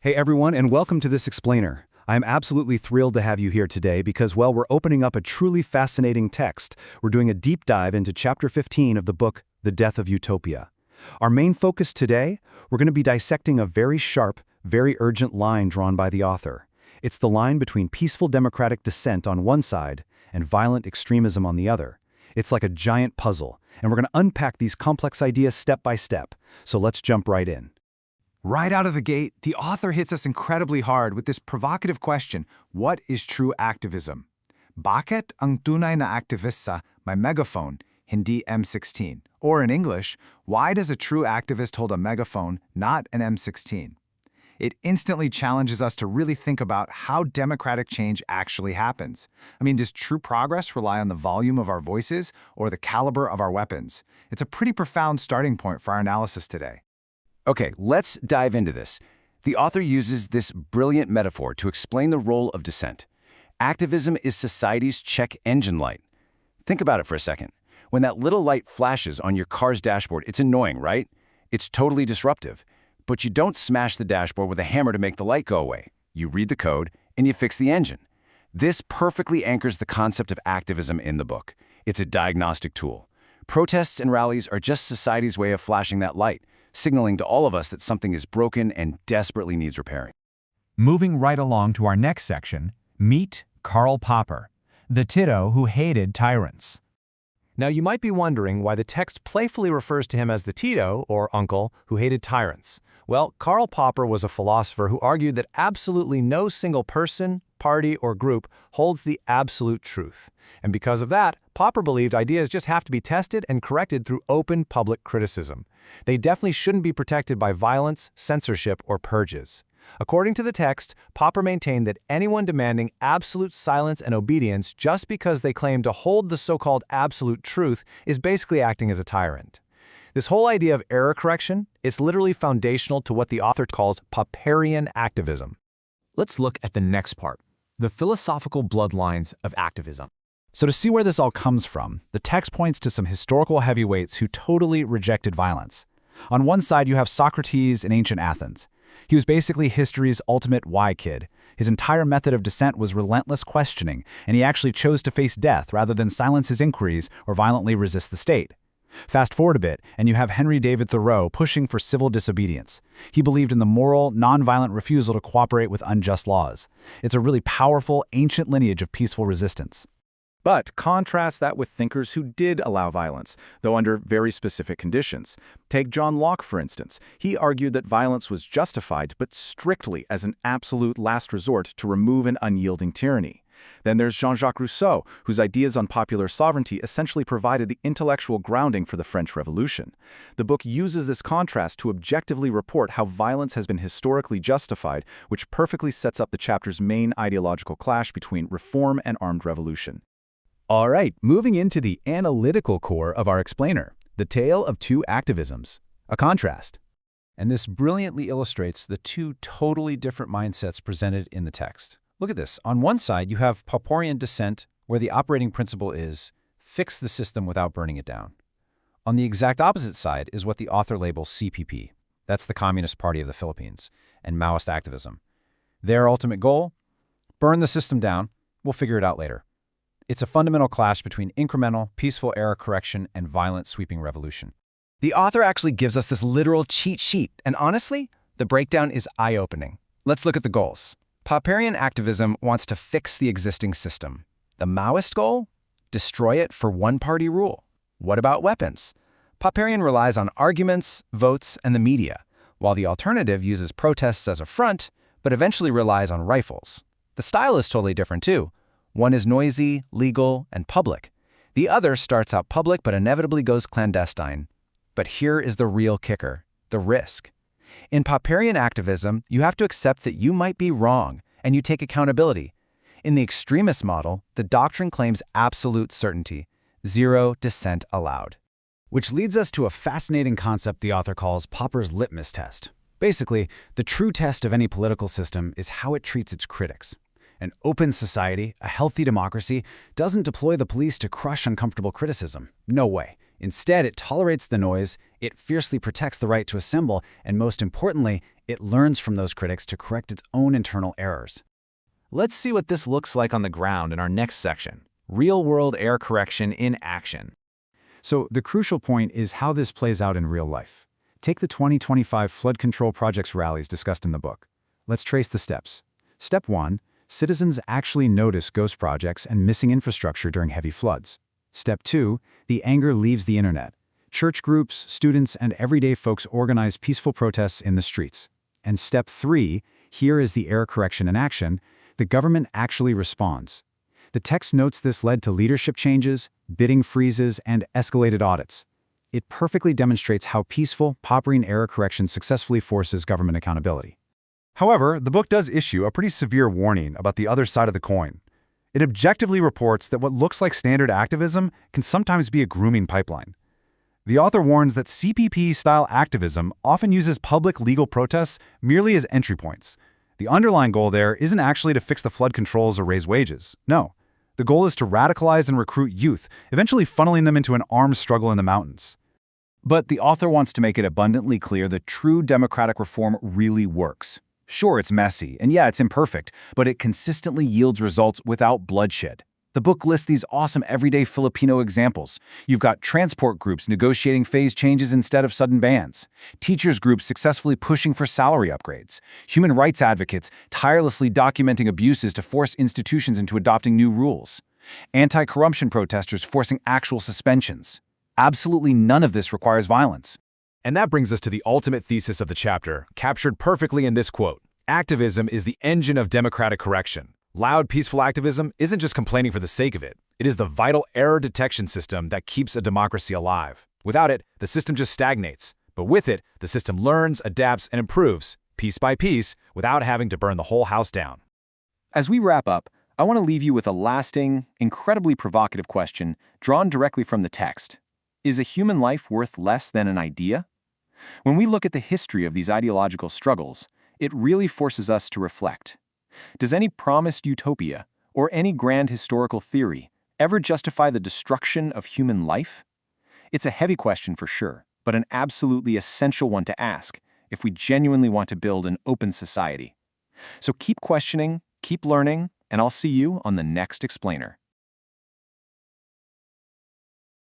Hey everyone, and welcome to this explainer. I'm absolutely thrilled to have you here today because, well, we're opening up a truly fascinating text. We're doing a deep dive into chapter 15 of the book, The Death of Utopia. Our main focus today, we're going to be dissecting a very sharp, very urgent line drawn by the author. It's the line between peaceful democratic dissent on one side and violent extremism on the other. It's like a giant puzzle, and we're going to unpack these complex ideas step by step. So let's jump right in. Right out of the gate, the author hits us incredibly hard with this provocative question: what is true activism? Bakit ang tunay na aktivista may megaphone, hindi M16? Or in English, why does a true activist hold a megaphone, not an M16? It instantly challenges us to really think about how democratic change actually happens. I mean, does true progress rely on the volume of our voices or the caliber of our weapons? It's a pretty profound starting point for our analysis today. Okay, let's dive into this. The author uses this brilliant metaphor to explain the role of dissent. Activism is society's check engine light. Think about it for a second. When that little light flashes on your car's dashboard, it's annoying, right? It's totally disruptive. But you don't smash the dashboard with a hammer to make the light go away. You read the code, and you fix the engine. This perfectly anchors the concept of activism in the book. It's a diagnostic tool. Protests and rallies are just society's way of flashing that light, signaling to all of us that something is broken and desperately needs repairing. Moving right along to our next section, meet Karl Popper, the Tito who hated tyrants. Now you might be wondering why the text playfully refers to him as the Tito, or uncle, who hated tyrants. Well, Karl Popper was a philosopher who argued that absolutely no single person, party, or group holds the absolute truth. And because of that, Popper believed ideas just have to be tested and corrected through open public criticism. They definitely shouldn't be protected by violence, censorship, or purges. According to the text, Popper maintained that anyone demanding absolute silence and obedience just because they claim to hold the so-called absolute truth is basically acting as a tyrant. This whole idea of error correction is literally foundational to what the author calls Popperian activism. Let's look at the next part, the philosophical bloodlines of activism. So to see where this all comes from, the text points to some historical heavyweights who totally rejected violence. On one side, you have Socrates in ancient Athens. He was basically history's ultimate why kid. His entire method of dissent was relentless questioning, and he actually chose to face death rather than silence his inquiries or violently resist the state. Fast forward a bit, and you have Henry David Thoreau pushing for civil disobedience. He believed in the moral, nonviolent refusal to cooperate with unjust laws. It's a really powerful, ancient lineage of peaceful resistance. But contrast that with thinkers who did allow violence, though under very specific conditions. Take John Locke, for instance. He argued that violence was justified, but strictly as an absolute last resort to remove an unyielding tyranny. Then there's Jean-Jacques Rousseau, whose ideas on popular sovereignty essentially provided the intellectual grounding for the French Revolution. The book uses this contrast to objectively report how violence has been historically justified, which perfectly sets up the chapter's main ideological clash between reform and armed revolution. All right, moving into the analytical core of our explainer, the tale of two activisms, a contrast. And this brilliantly illustrates the two totally different mindsets presented in the text. Look at this. On one side, you have Popperian dissent, where the operating principle is fix the system without burning it down. On the exact opposite side is what the author labels CPP. That's the Communist Party of the Philippines, and Maoist activism. Their ultimate goal? Burn the system down. We'll figure it out later. It's a fundamental clash between incremental, peaceful error correction and violent, sweeping revolution. The author actually gives us this literal cheat sheet, and honestly, the breakdown is eye-opening. Let's look at the goals. Popperian activism wants to fix the existing system. The Maoist goal? Destroy it for one-party rule. What about weapons? Popperian relies on arguments, votes, and the media, while the alternative uses protests as a front, but eventually relies on rifles. The style is totally different too. One is noisy, legal, and public. The other starts out public but inevitably goes clandestine. But here is the real kicker, the risk. In Popperian activism, you have to accept that you might be wrong, and you take accountability. In the extremist model, the doctrine claims absolute certainty, zero dissent allowed. Which leads us to a fascinating concept the author calls Popper's litmus test. Basically, the true test of any political system is how it treats its critics. An open society, a healthy democracy, doesn't deploy the police to crush uncomfortable criticism. No way. Instead, it tolerates the noise, it fiercely protects the right to assemble, and most importantly, It learns from those critics to correct its own internal errors. Let's see what this looks like on the ground in our next section, real-world error correction in action. So the crucial point is how this plays out in real life. Take the 2025 flood control projects rallies discussed in the book. Let's trace the steps. Step 1. Citizens actually notice ghost projects and missing infrastructure during heavy floods. Step 2. The anger leaves the internet. Church groups, students, and everyday folks organize peaceful protests in the streets. And Step 3. Here is the error correction in action. The government actually responds. The text notes this led to leadership changes, bidding freezes, and escalated audits. It perfectly demonstrates how peaceful, Popperian error correction successfully forces government accountability. However, the book does issue a pretty severe warning about the other side of the coin. It objectively reports that what looks like standard activism can sometimes be a grooming pipeline. The author warns that CPP-style activism often uses public legal protests merely as entry points. The underlying goal there isn't actually to fix the flood controls or raise wages. No. The goal is to radicalize and recruit youth, eventually funneling them into an armed struggle in the mountains. But the author wants to make it abundantly clear that true democratic reform really works. Sure, it's messy, and yeah, it's imperfect, but it consistently yields results without bloodshed. The book lists these awesome everyday Filipino examples. You've got transport groups negotiating phase changes instead of sudden bans, teachers groups successfully pushing for salary upgrades, human rights advocates tirelessly documenting abuses to force institutions into adopting new rules, anti-corruption protesters forcing actual suspensions. Absolutely none of this requires violence. And that brings us to the ultimate thesis of the chapter, captured perfectly in this quote. Activism is the engine of democratic correction. Loud, peaceful activism isn't just complaining for the sake of it. It is the vital error detection system that keeps a democracy alive. Without it, the system just stagnates. But with it, the system learns, adapts, and improves, piece by piece, without having to burn the whole house down. As we wrap up, I want to leave you with a lasting, incredibly provocative question drawn directly from the text. Is a human life worth less than an idea? When we look at the history of these ideological struggles, it really forces us to reflect. Does any promised utopia, or any grand historical theory, ever justify the destruction of human life? It's a heavy question for sure, but an absolutely essential one to ask if we genuinely want to build an open society. So keep questioning, keep learning, and I'll see you on the next explainer.